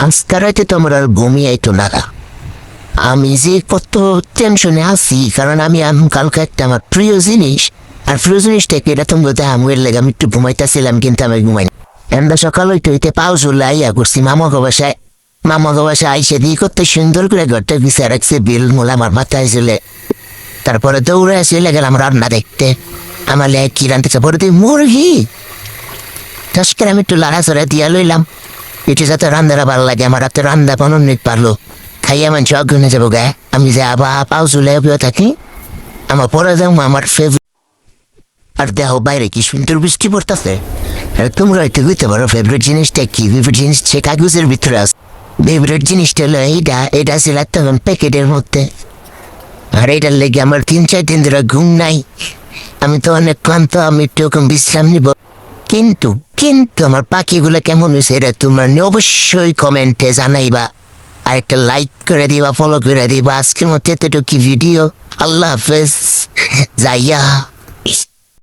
আজকে রাতে তোমার আর ঘুমিয়াইতো না। আমি যে কত টেনশনে আছি, কারণ আমি কালকে একটা আমার প্রিয় জিনিস, আর প্রিয় জিনিসটাকে এটা তুমি বলতে আমের লেগে আমি একটু ঘুমাইতেছিলাম, কিন্তু আমি ঘুমাই এমন সকাল হইতে পাও চলে আইয়া করছি মামাকে বাসায় আইসে দিয়ে করতে সুন্দর করে ঘরটা বিছায় রাখছে, বিল মোলা আমার মাথায় চলে। তারপরে দৌড়ে চলে গেলাম রান্না দেখতে। আমার লেগে কি রান্তেছে, পরে তুই মুরগি ঠাস করে আমি একটু লাড়াচড়া দিয়া লইলাম, এটি যাতে রান্নারা ভালো লাগে। আমার রাতে রান্না বানানোর পারলো, খাইয়া মানুষ অজ্ঞানে যাবো গায়ে। আমি যে আবার পাও চলে থাকি, আমার পরে যাবো আমার ফেভারিট। আর দেহ বাইরে কি সুন্দর বৃষ্টি পড়তেছে। তোমরা একটু বুঝতে পারো ফেভারিট জিনিসটা কি? ফেভারিট জিনিস সে কাগজের ভিতরে আছে। ফেভারিট জিনিসটা হলো এটা ছিল তখন প্যাকেটের মধ্যে। আর এটার লেগে আমার 3-4 দিন ধরে ঘুম নাই। আমি তো অনেক ক্লান্ত, আমি একটু বিশ্রাম নিব। কিন্তু কিন্তু আমার পাখিগুলো কেমন হয়েছে এটা তোমরা অবশ্যই কমেন্টে জানাইবা, আর একটা লাইক করে দিবা, ফলো করে দিবা। আজকের মধ্যে এতটুকু ভিডিও। আল্লাহ হাফেজ। যাইয়া।